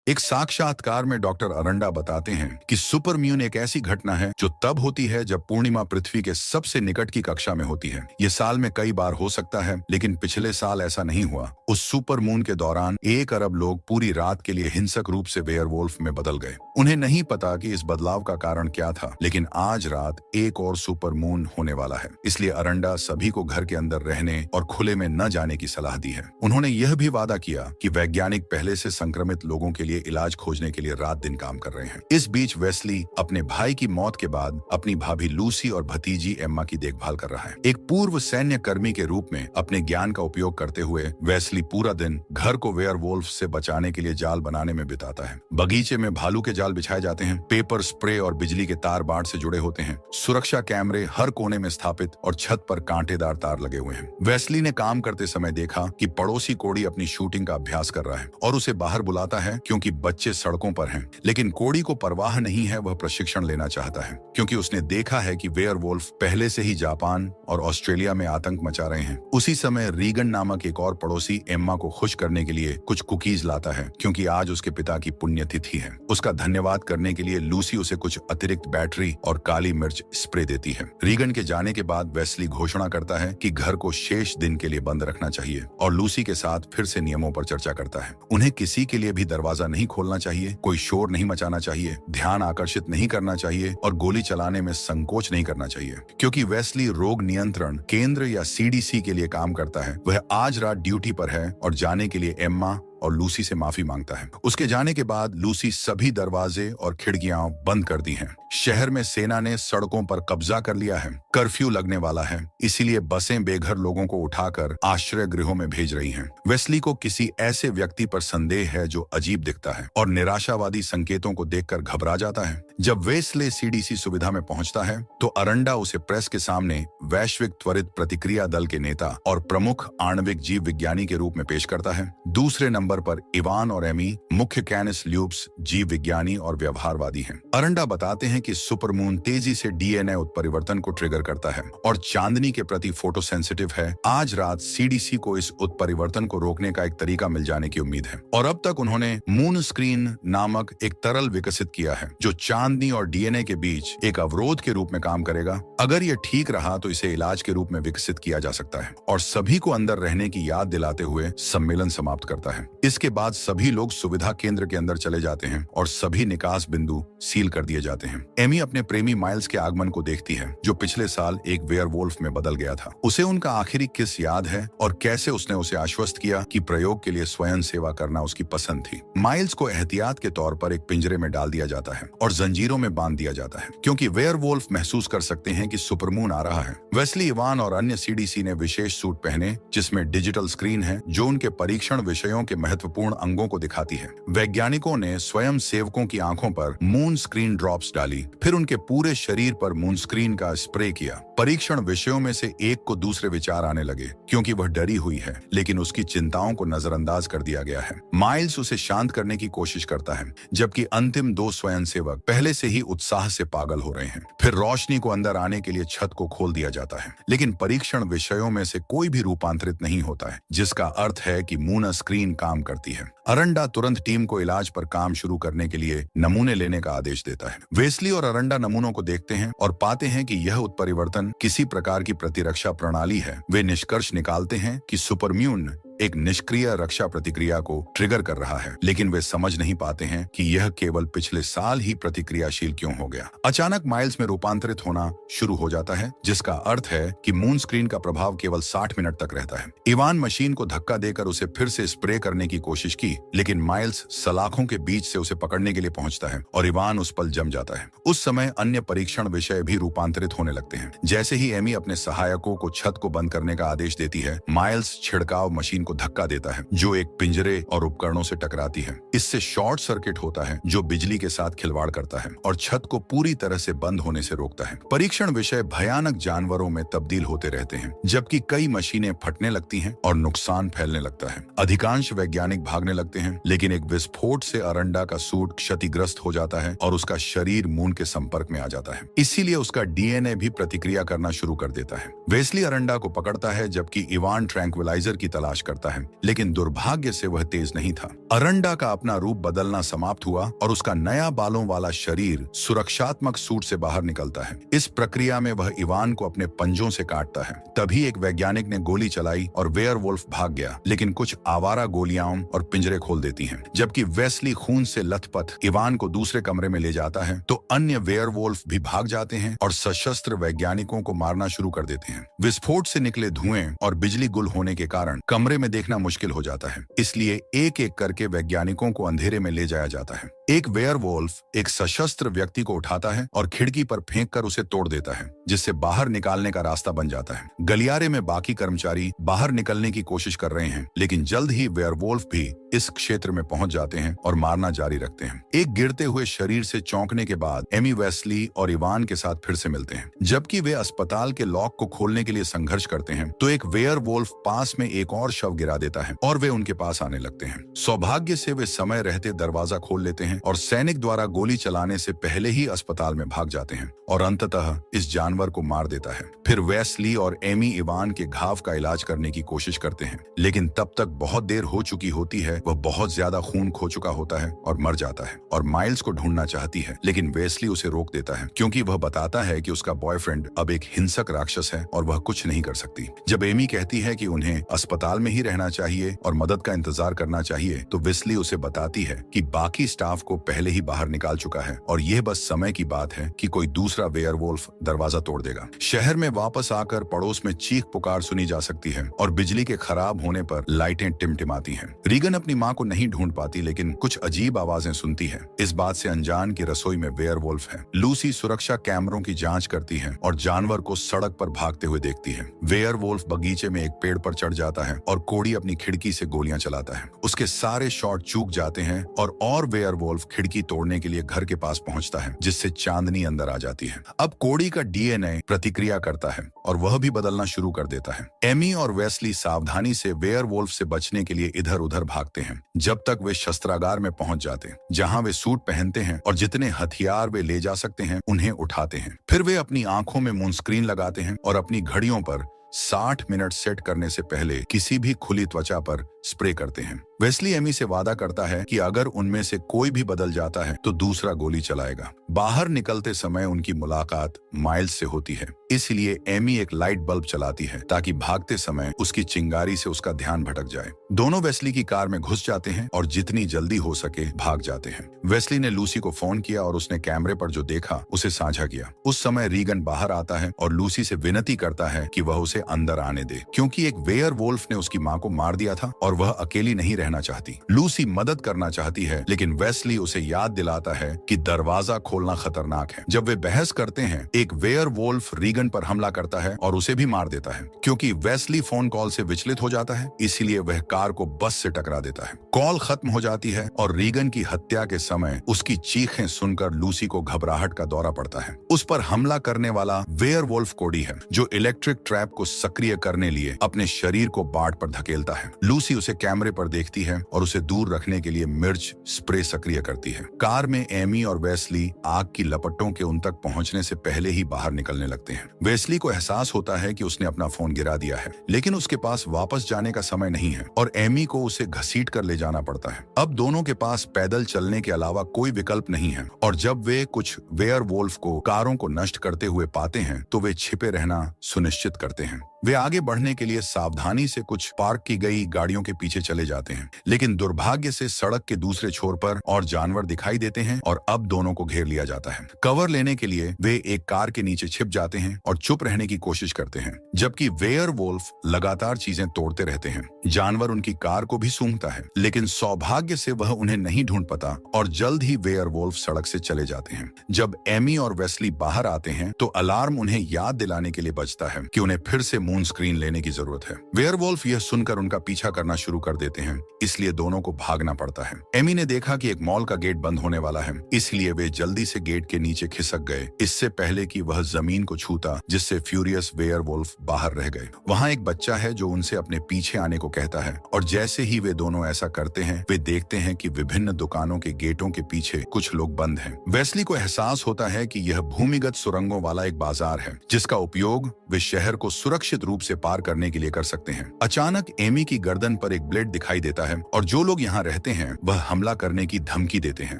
एक साक्षात्कार में डॉक्टर अरंडा बताते हैं कि सुपरम्यून एक ऐसी घटना है जो तब होती है जब पूर्णिमा पृथ्वी के सबसे निकट की कक्षा में होती है। ये साल में कई बार हो सकता है, लेकिन पिछले साल ऐसा नहीं हुआ। उस सुपरमून के दौरान 1 अरब लोग पूरी रात के लिए हिंसक रूप से वेयरवुल्फ में बदल गए। उन्हें नहीं पता कि इस बदलाव का कारण क्या था, लेकिन आज रात एक और सुपरमून होने वाला है। इसलिए अरंडा सभी को घर के अंदर रहने और खुले में न जाने की सलाह दी है। उन्होंने यह भी वादा किया कि वैज्ञानिक पहले से संक्रमित लोगों के लिए इलाज खोजने के लिए रात दिन काम कर रहे हैं। इस बीच वेस्ली अपने भाई की मौत के बाद अपनी भाभी लूसी और भतीजी एम्मा की देखभाल कर रहा है। एक पूर्व सैन्य कर्मी के रूप में अपने ज्ञान का उपयोग करते हुए वेस्ली पूरा दिन घर को वेयरवुल्फ से बचाने के लिए जाल बनाने में बिताता है। बगीचे में भालू के जाल बिछाए जाते हैं, पेपर स्प्रे और बिजली के तार बाड़ से जुड़े होते हैं, सुरक्षा कैमरे हर कोने में स्थापित और छत पर कांटेदार तार लगे हुए हैं। वेस्ली ने काम करते समय देखा कि पड़ोसी कोड़ी अपनी शूटिंग का अभ्यास कर रहा है और उसे बाहर बुलाता है क्योंकि बच्चे सड़कों पर हैं। लेकिन कोड़ी को परवाह नहीं है, वह प्रशिक्षण लेना चाहता है क्योंकि उसने देखा है कि वेयरवुल्फ पहले से ही जापान और ऑस्ट्रेलिया में आतंक मचा रहे हैं। उसी समय रीगन नामक एक और पड़ोसी एम्मा को खुश करने के लिए कुछ कुकीज लाता है क्योंकि आज उसके पिता की पुण्यतिथि है। उसका धन्यवाद करने के लिए लूसी उसे कुछ अतिरिक्त बैटरी और काली मिर्च स्प्रे देती है। रीगन के जाने के बाद वेस्ली घोषणा करता है कि घर को शेष दिन के लिए बंद रखना चाहिए और लूसी के साथ फिर से नियमों पर चर्चा करता है। उन्हें किसी के लिए भी दरवाजा नहीं खोलना चाहिए, कोई शोर नहीं मचाना चाहिए, ध्यान आकर्षित नहीं करना चाहिए और गोली चलाने में संकोच नहीं करना चाहिए। क्योंकि वेस्ली रोग नियंत्रण केंद्र या सीडीसी के लिए काम करता है, वह आज रात ड्यूटी पर है और जाने के लिए एम्मा और लूसी से माफी मांगता है। उसके जाने के बाद लूसी सभी दरवाजे और खिड़कियां बंद कर दी हैं। शहर में सेना ने सड़कों पर कब्जा कर लिया है। कर्फ्यू लगने वाला है, इसीलिए बसें बेघर लोगों को उठाकर आश्रय गृहों में भेज रही हैं। वेस्ली को किसी ऐसे व्यक्ति पर संदेह है जो अजीब दिखता है और निराशावादी संकेतों को देखकर घबरा जाता है। जब वेस्ले सीडीसी सुविधा में पहुंचता है तो अरंडा उसे प्रेस के सामने वैश्विक त्वरित प्रतिक्रिया दल के नेता और प्रमुख आणविक जीव विज्ञानी के रूप में पेश करता है। दूसरे नंबर पर इवान और एमी मुख्य कैनिस ल्यूब्स जीव विज्ञानी और व्यवहारवादी हैं। अरंडा बताते हैं कि सुपरमून तेजी से डीएनए उत्परिवर्तन को ट्रिगर करता है और चांदनी के प्रति फोटोसेंसिटिव है। आज रात सीडीसी को इस उत्परिवर्तन को रोकने का एक तरीका मिल जाने की उम्मीद है और अब तक उन्होंने मून स्क्रीन नामक एक तरल विकसित किया है जो चांदनी और डीएनए के बीच एक अवरोध के रूप में काम करेगा। अगर यह ठीक रहा तो इसे इलाज के रूप में विकसित किया जा सकता है और सभी को अंदर रहने की याद दिलाते हुए सम्मेलन समाप्त करता है। इसके बाद सभी लोग सुविधा केंद्र के अंदर चले जाते हैं और सभी निकास बिंदु सील कर दिए जाते हैं। एमी अपने प्रेमी माइल्स के आगमन को देखती है जो पिछले साल एक वेयरवुल्फ में बदल गया था। उसे उनका आखिरी किस याद है और कैसे उसने उसे आश्वस्त किया कि प्रयोग के लिए स्वयं सेवा करना उसकी पसंद थी। माइल्स को एहतियात के तौर पर एक पिंजरे में डाल दिया जाता है और जंजीरों में बांध दिया जाता है क्योंकि वेयरवुल्फ महसूस कर सकते हैं कि सुपरमून आ रहा है। वेस्ली, इवान और अन्य सीडीसी ने विशेष सूट पहने जिसमें डिजिटल स्क्रीन है जो उनके परीक्षण विषयों के महत्वपूर्ण अंगों को दिखाती है। वैज्ञानिकों ने स्वयं सेवकों की आंखों पर मून स्क्रीन ड्रॉप्स डाली, फिर उनके पूरे शरीर पर मून स्क्रीन का स्प्रे किया। परीक्षण विषयों में से एक को दूसरे विचार आने लगे क्योंकि वह डरी हुई है, लेकिन उसकी चिंताओं को नजरअंदाज कर दिया गया है। माइल्स उसे शांत करने की कोशिश करता है, जबकि अंतिम 2 स्वयंसेवक पहले से ही उत्साह से पागल हो रहे हैं। फिर रोशनी को अंदर आने के लिए छत को खोल दिया जाता है, लेकिन परीक्षण विषयों में से कोई भी रूपांतरित नहीं होता है, जिसका अर्थ है कि मून स्क्रीन काम करती है। अरंडा तुरंत टीम को इलाज पर काम शुरू करने के लिए नमूने लेने का आदेश देता है। वेस्ली और अरंडा नमूनों को देखते हैं और पाते हैं कि यह उत्परिवर्तन किसी प्रकार की प्रतिरक्षा प्रणाली है। वे निष्कर्ष निकालते हैं कि सुपरम्यून एक निष्क्रिय रक्षा प्रतिक्रिया को ट्रिगर कर रहा है, लेकिन वे समझ नहीं पाते हैं कि यह केवल पिछले साल ही प्रतिक्रियाशील क्यों हो गया। अचानक माइल्स में रूपांतरित होना शुरू हो जाता है, जिसका अर्थ है कि मून स्क्रीन का प्रभाव केवल 60 मिनट तक रहता है। इवान मशीन को धक्का देकर उसे फिर से स्प्रे करने की कोशिश की, लेकिन माइल्स सलाखों के बीच से उसे पकड़ने के लिए पहुंचता है और इवान उस पर जम जाता है। उस समय अन्य परीक्षण विषय भी रूपांतरित होने लगते हैं। जैसे ही एमी अपने सहायकों को छत को बंद करने का आदेश देती है, माइल्स छिड़काव मशीन को धक्का देता है जो एक पिंजरे और उपकरणों से टकराती है। इससे शॉर्ट सर्किट होता है जो बिजली के साथ खिलवाड़ करता है और छत को पूरी तरह से बंद होने से रोकता है। परीक्षण विषय भयानक जानवरों में तब्दील होते रहते हैं, जबकि कई मशीनें फटने लगती हैं और नुकसान फैलने लगता है। अधिकांश वैज्ञानिक भागने लगते हैं, लेकिन एक विस्फोट से अरंडा का सूट क्षतिग्रस्त हो जाता है और उसका शरीर मून के संपर्क में आ जाता है। इसीलिए उसका डीएनए भी प्रतिक्रिया करना शुरू कर देता है। वेस्ली अरंडा को पकड़ता है, जबकि इवान ट्रैंक्विलाइजर की तलाश करता करता है, लेकिन दुर्भाग्य से वह तेज नहीं था। अरंडा का अपना रूप बदलना समाप्त हुआ और उसका नया बालों वाला शरीर सुरक्षात्मक सूट से बाहर निकलता है। इस प्रक्रिया में वह इवान को अपने पंजों से काटता है। तभी एक वैज्ञानिक ने गोली चलाई और वेयरवुल्फ भाग गया, लेकिन कुछ आवारा गोलियां और पिंजरे खोल देती हैं। जबकि वेस्ली खून से लथपथ इवान को दूसरे कमरे में ले जाता है तो अन्य वेयरवुल्फ भी भाग जाते हैं और सशस्त्र वैज्ञानिकों को मारना शुरू कर देते हैं। विस्फोट से निकले धुएं और बिजली गुल होने के कारण कमरे में देखना मुश्किल हो जाता है, इसलिए एक एक करके वैज्ञानिकों को अंधेरे में ले जाया जाता है। एक वेयरवुल्फ एक सशस्त्र व्यक्ति को उठाता है और खिड़की पर फेंक कर उसे तोड़ देता है, जिससे बाहर निकालने का रास्ता बन जाता है। गलियारे में बाकी कर्मचारी बाहर निकलने की कोशिश कर रहे हैं, लेकिन जल्द ही वेयरवुल्फ भी इस क्षेत्र में पहुंच जाते हैं और मारना जारी रखते हैं। एक गिरते हुए शरीर से चौंकने के बाद एमी वेस्ली और इवान के साथ फिर से मिलते हैं। जबकि वे अस्पताल के लॉक को खोलने के लिए संघर्ष करते हैं तो एक वेयरवुल्फ पास में एक और शव गिरा देता है और वे उनके पास आने लगते हैं। सौभाग्य से वे समय रहते दरवाजा खोल लेते हैं और सैनिक द्वारा गोली चलाने से पहले ही अस्पताल में भाग जाते हैं और अंततः इस जानवर को मार देता है। फिर वेस्ली और एमी इवान के घाव का इलाज करने की कोशिश करते हैं, लेकिन तब तक बहुत देर हो चुकी होती है। वह बहुत ज्यादा खून खो चुका होता है और मर जाता है और माइल्स को ढूंढना चाहती है, लेकिन वेस्ली उसे रोक देता है क्योंकि वह बताता है कि उसका बॉयफ्रेंड अब एक हिंसक राक्षस है और वह कुछ नहीं कर सकती। जब एमी कहती है कि उन्हें अस्पताल में ही रहना चाहिए और मदद का इंतजार करना चाहिए तो वेस्ली उसे बताती है कि बाकी स्टाफ को पहले ही बाहर निकाल चुका है और यह बस समय की बात है कि कोई दूसरा वेयरवुल्फ दरवाजा तोड़ देगा। शहर में वापस आकर पड़ोस में चीख पुकार सुनी जा सकती है और बिजली के खराब होने पर लाइटें टिमटिमाती हैं। रीगन अपनी मां को नहीं ढूंढ पाती, लेकिन कुछ अजीब आवाजें सुनती है। इस बात से अनजान की रसोई में वेयरवुल्फ है। लूसी सुरक्षा कैमरों की जांच करती है और जानवर को सड़क पर भागते हुए देखती है। वेयरवुल्फ बगीचे में एक पेड़ पर चढ़ जाता है और कोड़ी अपनी खिड़की से गोलियां चलाता है। उसके सारे शॉट चूक जाते हैं और वेयरवुल्फ खिड़की तोड़ने के लिए घर के पास पहुंचता है, जिससे चांदनी अंदर आ जाती है। अब कोड़ी का डीएनए प्रतिक्रिया करता है और वह भी बदलना शुरू कर देता है। एमी और वेस्ली सावधानी से वेयरवुल्फ से बचने के लिए इधर उधर भागते हैं जब तक वे शस्त्रागार में पहुंच जाते हैं, जहां वे सूट पहनते हैं और जितने हथियार वे ले जा सकते हैं उन्हें उठाते हैं। फिर वे अपनी आंखों में मूनस्क्रीन लगाते हैं और अपनी घड़ियों पर 60 मिनट सेट करने से पहले किसी भी खुली त्वचा पर स्प्रे करते हैं। वेस्ली एमी से वादा करता है कि अगर उनमें से कोई भी बदल जाता है तो दूसरा गोली चलाएगा। बाहर निकलते समय उनकी मुलाकात माइल्स से होती है, इसलिए एमी एक लाइट बल्ब चलाती है ताकि भागते समय उसकी चिंगारी से उसका ध्यान भटक जाए। दोनों वेस्ली की कार में घुस जाते हैं और जितनी जल्दी हो सके भाग जाते हैं। वेस्ली ने लूसी को फोन किया और उसने कैमरे पर जो देखा उसे साझा किया। उस समय रीगन बाहर आता है और लूसी से विनती करता है कि वह उसे अंदर आने दे, क्योंकि एक वेयरवुल्फ ने उसकी मां को मार दिया था और वह अकेली नहीं रहना चाहती। लूसी मदद करना चाहती है, लेकिन वेस्ली उसे याद दिलाता है कि दरवाजा खोलना खतरनाक है। जब वे बहस करते हैं, एक वेयरवुल्फ रीगन पर हमला करता है और उसे भी मार देता है। क्योंकि वेस्ली फोन कॉल से विचलित हो जाता है, इसलिए वह कार को बस से टकरा देता है। कॉल खत्म हो जाती है और रीगन की हत्या के समय उसकी चीखें सुनकर लूसी को घबराहट का दौरा पड़ता है। उस पर हमला करने वाला वेयरवुल्फ कोडी है, जो इलेक्ट्रिक ट्रैप को सक्रिय करने लिए अपने शरीर को बाट पर धकेलता है। लूसी उसे कैमरे पर देखती है और उसे दूर रखने के लिए मिर्च स्प्रे सक्रिय करती है। कार में एमी और वेस्ली आग की लपटों के उन तक पहुंचने से पहले ही बाहर निकलने लगते हैं। वेस्ली को एहसास होता है कि उसने अपना फोन गिरा दिया है, लेकिन उसके पास वापस जाने का समय नहीं है और एमी को उसे घसीट कर ले जाना पड़ता है। अब दोनों के पास पैदल चलने के अलावा कोई विकल्प नहीं है और जब वे कुछ वेयरवुल्फ को कारों को नष्ट करते हुए पाते हैं तो वे छिपे रहना सुनिश्चित करते हैं। वे आगे बढ़ने के लिए सावधानी से कुछ पार्क की गई गाड़ियों के पीछे चले जाते हैं, लेकिन दुर्भाग्य से सड़क के दूसरे छोर पर और जानवर दिखाई देते हैं और अब दोनों को घेर लिया जाता है। कवर लेने के लिए वे एक कार के नीचे छिप जाते हैं और चुप रहने की कोशिश करते हैं, जबकि वेयरवुल्फ लगातार चीजें तोड़ते रहते हैं। जानवर उनकी कार को भी सूंघता है, लेकिन सौभाग्य से वह उन्हें नहीं ढूंढ पाता और जल्द ही वेयरवुल्फ सड़क से चले जाते हैं। जब एमी और वेस्ली बाहर आते हैं तो अलार्म उन्हें याद दिलाने के लिए बजता है कि उन्हें फिर से मून स्क्रीन लेने की जरूरत है। वेयरवुल्फ यह सुनकर उनका पीछा करना शुरू कर देते हैं, इसलिए दोनों को भागना पड़ता है। एमी ने देखा कि एक मॉल का गेट बंद होने वाला है, इसलिए वे जल्दी से गेट के नीचे खिसक गए, इससे पहले कि वह जमीन को छूता, जिससे फ्यूरियस वेयरवुल्फ बाहर रह गए। वहाँ एक बच्चा है जो उनसे अपने पीछे आने को कहता है और जैसे ही वे दोनों ऐसा करते हैं, वे देखते हैं कि विभिन्न दुकानों के गेटों के पीछे कुछ लोग बंद हैं। वेस्ली को एहसास होता है कि यह भूमिगत सुरंगों वाला एक बाजार है, जिसका उपयोग वे शहर को सुरक्षित सुरक्षित रूप से पार करने के लिए कर सकते हैं। अचानक एमी की गर्दन पर एक ब्लेड दिखाई देता है और जो लोग यहाँ रहते हैं वह हमला करने की धमकी देते हैं।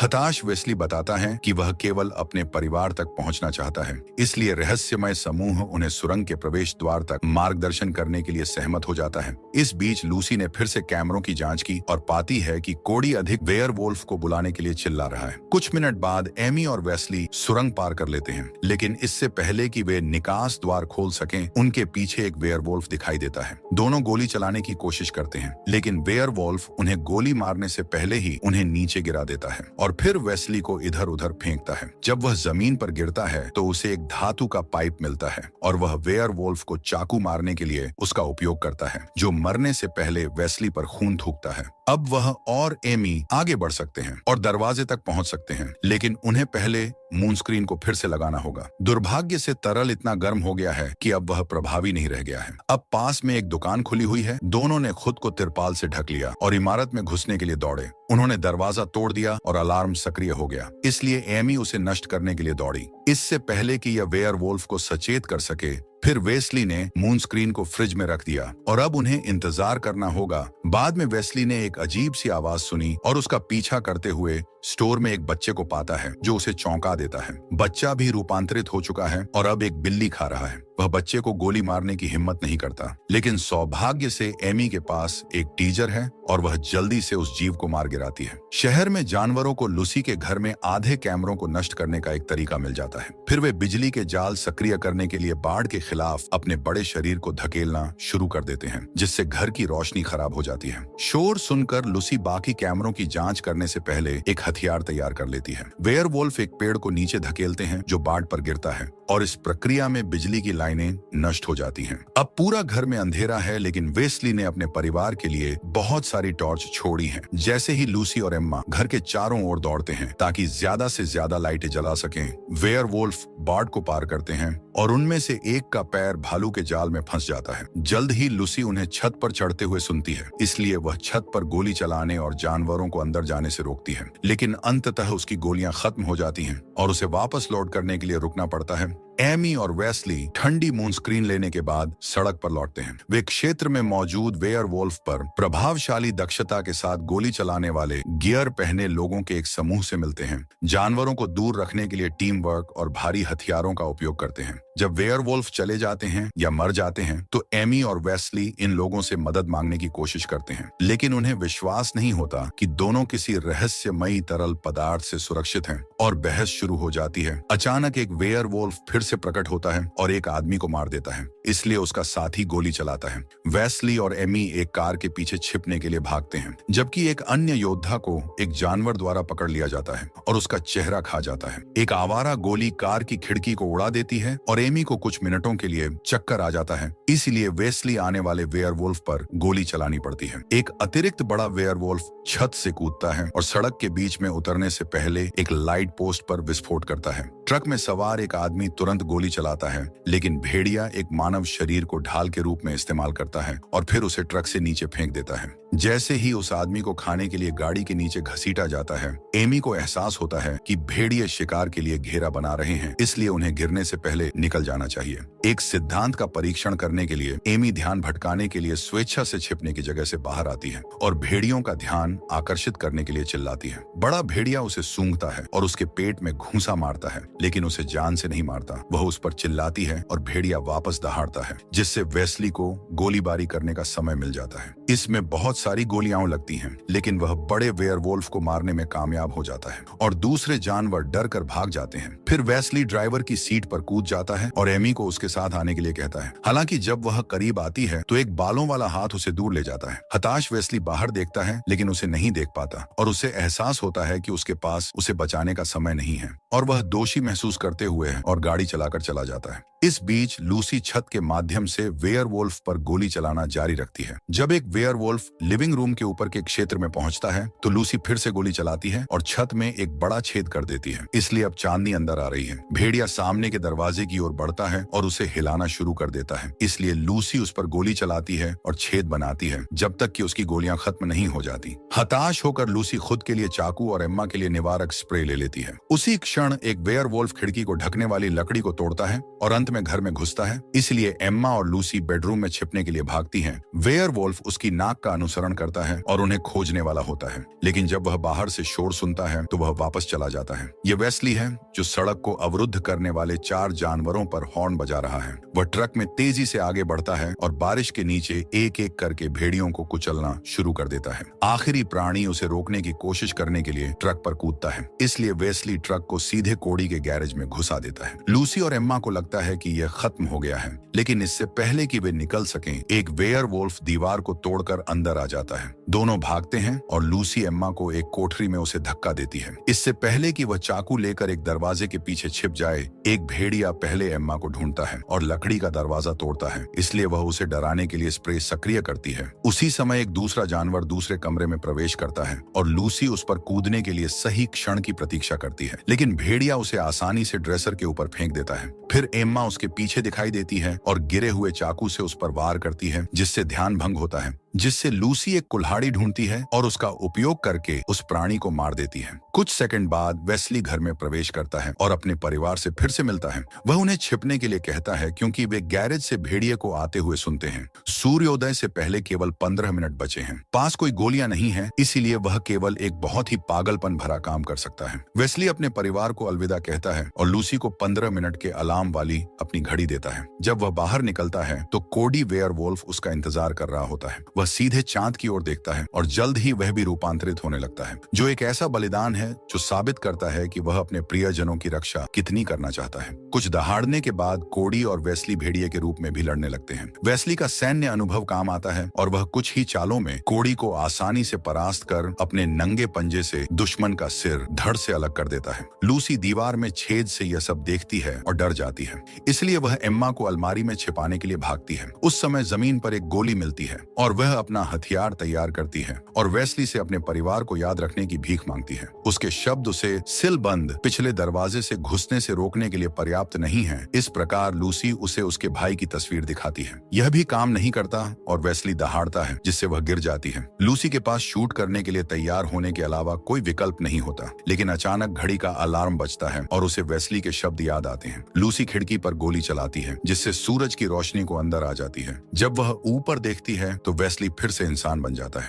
हताश वेस्ली बताता है कि वह केवल अपने परिवार तक पहुंचना चाहता है, इसलिए रहस्यमय समूह उन्हें सुरंग के प्रवेश द्वार तक मार्गदर्शन करने के लिए सहमत हो जाता है। इस बीच लूसी ने फिर से कैमरों की जांच की और पाती है कि कोडी अधिक वेयरवुल्फ को बुलाने के लिए चिल्ला रहा है। कुछ मिनट बाद एमी और वेस्ली सुरंग पार कर लेते हैं, लेकिन इससे पहले कि वे निकास द्वार खोल सकें, उनके पीछे एक वेयरवुल्फ दिखाई देता है। दोनों गोली चलाने की कोशिश करते हैं, लेकिन वेयरवुल्फ उन्हें गोली मारने से पहले ही उन्हें नीचे गिरा देता है और फिर वेस्ली को इधर उधर फेंकता है। जब वह जमीन पर गिरता है तो उसे एक धातु का पाइप मिलता है और वह वेयरवुल्फ को चाकू मारने के लिए उसका उपयोग करता है, जो मरने से पहले वेस्ली पर खून थूकता है। अब वह और एमी आगे बढ़ सकते हैं और दरवाजे तक पहुंच सकते हैं, लेकिन उन्हें पहले मून स्क्रीन को फिर से लगाना होगा। दुर्भाग्य से तरल इतना गर्म हो गया है कि अब वह प्रभावी नहीं रह गया है। अब पास में एक दुकान खुली हुई है। दोनों ने खुद को तिरपाल से ढक लिया और इमारत में घुसने के लिए दौड़े। उन्होंने दरवाजा तोड़ दिया और अलार्म सक्रिय हो गया, इसलिए एमी उसे नष्ट करने के लिए दौड़ी। इससे पहले कि यह वेयरवुल्फ को सचेत कर सके, फिर वेस्ली ने मून स्क्रीन को फ्रिज में रख दिया और अब उन्हें इंतजार करना होगा। बाद में वेस्ली ने एक अजीब सी आवाज सुनी और उसका पीछा करते हुए स्टोर में एक बच्चे को पाता है, जो उसे चौंका देता है। बच्चा भी रूपांतरित हो चुका है और अब एक बिल्ली खा रहा है। वह बच्चे को गोली मारने की हिम्मत नहीं करता, लेकिन सौभाग्य से एमी के पास एक टीजर है और वह जल्दी से उस जीव को मार गिराती है। शहर में जानवरों को लूसी के घर में आधे कैमरों को नष्ट करने का एक तरीका मिल जाता है। फिर वे बिजली के जाल सक्रिय करने के लिए बाढ़ के खिलाफ अपने बड़े शरीर को धकेलना शुरू कर देते हैं, जिससे घर की रोशनी खराब हो जाती है। शोर सुनकर लूसी बाकी कैमरों की जांच करने से पहले एक हथियार तैयार कर लेती है। वेयरवुल्फ एक पेड़ को नीचे धकेलते हैं जो बाढ़ पर गिरता है और इस प्रक्रिया में बिजली की लाइनें नष्ट हो जाती हैं। अब पूरा घर में अंधेरा है, लेकिन वेस्ली ने अपने परिवार के लिए बहुत सारी टॉर्च छोड़ी हैं। जैसे ही लूसी और एम्मा घर के चारों ओर दौड़ते हैं ताकि ज्यादा से ज्यादा लाइटें जला सकें, वेयरवुल्फ बाढ़ को पार करते हैं और उनमें से एक का पैर भालू के जाल में फंस जाता है। जल्द ही लूसी उन्हें छत पर चढ़ते हुए सुनती है, इसलिए वह छत पर गोली चलाने और जानवरों को अंदर जाने से रोकती है, लेकिन अंततः उसकी गोलियां खत्म हो जाती हैं और उसे वापस लौट करने के लिए रुकना पड़ता है। एमी और वेस्ली ठंडी मून स्क्रीन लेने के बाद सड़क पर लौटते हैं। वे क्षेत्र में मौजूद वेयरवुल्फ पर प्रभावशाली दक्षता के साथ गोली चलाने वाले गियर पहने लोगों के एक समूह से मिलते हैं। जानवरों को दूर रखने के लिए टीम वर्क और भारी हथियारों का उपयोग करते हैं। जब वेयरवुल्फ चले जाते हैं या मर जाते हैं तो एमी और वेस्ली इन लोगों से मदद मांगने की कोशिश करते हैं, लेकिन उन्हें विश्वास नहीं होता कि दोनों किसी रहस्यमयी तरल पदार्थ से सुरक्षित हैं और बहस शुरू हो जाती है। अचानक एक वेयरवुल्फ फिर से प्रकट होता है और एक आदमी को मार देता है, इसलिए उसका साथी गोली चलाता है। वेस्ली और एमी एक कार के पीछे छिपने के लिए भागते हैं, जबकि एक अन्य योद्धा को एक जानवर द्वारा पकड़ लिया जाता है और उसका चेहरा खा जाता है। एक आवारा गोली कार की खिड़की को उड़ा देती है और एमी को कुछ मिनटों के लिए चक्कर आ जाता है, इसलिए वेस्ली आने वाले वेयरवुल्फ पर गोली चलानी पड़ती है। एक अतिरिक्त बड़ा वेयरवुल्फ छत से कूदता है और सड़क के बीच में उतरने से पहले एक लाइट पोस्ट पर विस्फोट करता है। ट्रक में सवार एक आदमी तुरंत गोली चलाता है, लेकिन भेड़िया एक मानव शरीर को ढाल के रूप में इस्तेमाल करता है और फिर उसे ट्रक से नीचे फेंक देता है। जैसे ही उस आदमी को खाने के लिए गाड़ी के नीचे घसीटा जाता है, एमी को एहसास होता है कि भेड़िए शिकार के लिए घेरा बना रहे हैं, इसलिए उन्हें गिरने से पहले निकल जाना चाहिए। एक सिद्धांत का परीक्षण करने के लिए एमी ध्यान भटकाने के लिए स्वेच्छा से छिपने की जगह से बाहर आती है और भेड़ियों का ध्यान आकर्षित करने के लिए चिल्लाती है। बड़ा भेड़िया उसे सूंघता है और उसके पेट में घूंसा मारता है, लेकिन उसे जान से नहीं मारता। वह उस पर चिल्लाती है और भेड़िया वापस दहाड़ता है, जिससे वेस्ली को गोलीबारी करने का समय मिल जाता है। इसमें बहुत सारी गोलियां लगती हैं, लेकिन वह बड़े वेयरवुल्फ को मारने में कामयाब हो जाता है और दूसरे जानवर डर कर भाग जाते हैं। फिर वेस्ली ड्राइवर की सीट पर कूद जाता है और एमी को उसके साथ आने के लिए कहता है। हालांकि जब वह करीब आती है तो एक बालों वाला हाथ उसे दूर ले जाता है। हताश वेस्ली बाहर देखता है, लेकिन उसे नहीं देख पाता और उसे एहसास होता है कि उसके पास उसे बचाने का समय नहीं है और वह दोषी महसूस करते हुए और गाड़ी चलाकर चला जाता है। इस बीच लूसी छत के माध्यम से वेयरवुल्फ पर गोली चलाना जारी रखती है। जब एक वेयरवुल्फ लिविंग रूम के ऊपर के क्षेत्र में पहुंचता है तो लूसी फिर से गोली चलाती है और छत में एक बड़ा छेद कर देती है, इसलिए अब चांदनी अंदर आ रही है। भेड़िया सामने के दरवाजे की ओर बढ़ता है और उसे हिलाना शुरू कर देता है, इसलिए लूसी उस पर गोली चलाती है और छेद बनाती है जब तक कि उसकी गोलियां खत्म नहीं हो जाती। हताश होकर लूसी खुद के लिए चाकू और एम्मा के लिए निवारक स्प्रे ले लेती है। उसी क्षण एक वेयरवुल्फ खिड़की को ढकने वाली लकड़ी को तोड़ता है और अंत में घर में घुसता है, इसलिए एम्मा और लूसी बेडरूम में छिपने के लिए भागती हैं। वेयरवुल्फ उसकी नाक का अनुसरण करता है और उन्हें खोजने वाला होता है, लेकिन जब वह बाहर से शोर सुनता है तो वह वापस चला जाता है। ये वेस्ली है जो सड़क को अवरुद्ध करने वाले 4 जानवरों पर हॉर्न बजा रहा है। वह ट्रक में तेजी से आगे बढ़ता है और बारिश के नीचे एक एक करके भेड़ियों को कुचलना शुरू कर देता है। आखिरी प्राणी उसे रोकने की कोशिश करने के लिए ट्रक पर कूदता है, इसलिए वेस्ली ट्रक को सीधे कोड़ी के गैरेज में घुसा देता है। लूसी और एम्मा को लगता है कि यह खत्म हो गया है, लेकिन इससे पहले कि वे निकल सकें, एक वेयरवुल्फ दीवार को तोड़कर अंदर आ जाता है। दोनों भागते हैं और लूसी एम्मा को एक कोठरी में उसे धक्का देती है। इससे पहले कि वह चाकू लेकर एक दरवाजे के पीछे छिप जाए, एक भेड़िया पहले एम्मा को ढूंढता है और लकड़ी का दरवाजा तोड़ता है, इसलिए वह उसे डराने के लिए स्प्रे सक्रिय करती है। उसी समय एक दूसरा जानवर दूसरे कमरे में प्रवेश करता है और लूसी उस पर कूदने के लिए सही क्षण की प्रतीक्षा करती है, लेकिन भेड़िया उसे आसानी से ड्रेसर के ऊपर फेंक देता है। फिर एम्मा उसके पीछे दिखाई देती है और गिरे हुए चाकू से उस पर वार करती है, जिससे ध्यान भंग होता है, जिससे लूसी एक कुल्हाड़ी ढूंढती है और उसका उपयोग करके उस प्राणी को मार देती है। कुछ सेकंड बाद वेस्ली घर में प्रवेश करता है और अपने परिवार से फिर से मिलता है। वह उन्हें छिपने के लिए कहता है क्योंकि वे गैरेज से भेड़िए को आते हुए सुनते हैं। सूर्योदय से पहले केवल 15 मिनट बचे हैं। पास कोई गोलियां नहीं है, इसीलिए वह केवल एक बहुत ही पागलपन भरा काम कर सकता है। वेस्ली अपने परिवार को अलविदा कहता है और लूसी को 15 मिनट के अलार्म वाली अपनी घड़ी देता है। जब वह बाहर निकलता है तो कोडी वेयरवुल्फ उसका इंतजार कर रहा होता है। वह सीधे चांद की ओर देखता है और जल्द ही वह भी रूपांतरित होने लगता है, जो एक ऐसा बलिदान है जो साबित करता है कि वह अपने प्रियजनों की रक्षा कितनी करना चाहता है। कुछ दहाड़ने के बाद कोडी और वेस्ली भेड़िए के रूप में भी लड़ने लगते हैं। वेस्ली का सैन्य अनुभव काम आता है और वह कुछ ही चालों में कोडी को आसानी से परास्त कर अपने नंगे पंजे से दुश्मन का सिर धड़ से अलग कर देता है। लूसी दीवार में छेद से यह सब देखती है और डर जाती है, इसलिए वह एम्मा को अलमारी में छिपाने के लिए भागती है। उस समय जमीन पर एक गोली मिलती है और वह अपना हथियार तैयार करती है और वेस्ली से अपने परिवार को याद रखने की भीख मांगती है। उसके शब्द उसे सिल बंद पिछले दरवाजे से घुसने से रोकने के लिए पर्याप्त नहीं है। इस प्रकार लूसी उसे उसके भाई की तस्वीर दिखाती है। यह भी काम नहीं करता और वेस्ली दहाड़ता है, जिससे वह गिर जाती है। लूसी के पास शूट करने के लिए तैयार होने के अलावा कोई विकल्प नहीं होता, लेकिन अचानक घड़ी का अलार्म बजता है और उसे वेस्ली के शब्द याद आते हैं। लूसी खिड़की पर गोली चलाती है, जिससे सूरज की रोशनी को अंदर आ जाती है। जब वह ऊपर देखती है तो वेस्ली फिर से इंसान बन जाता है।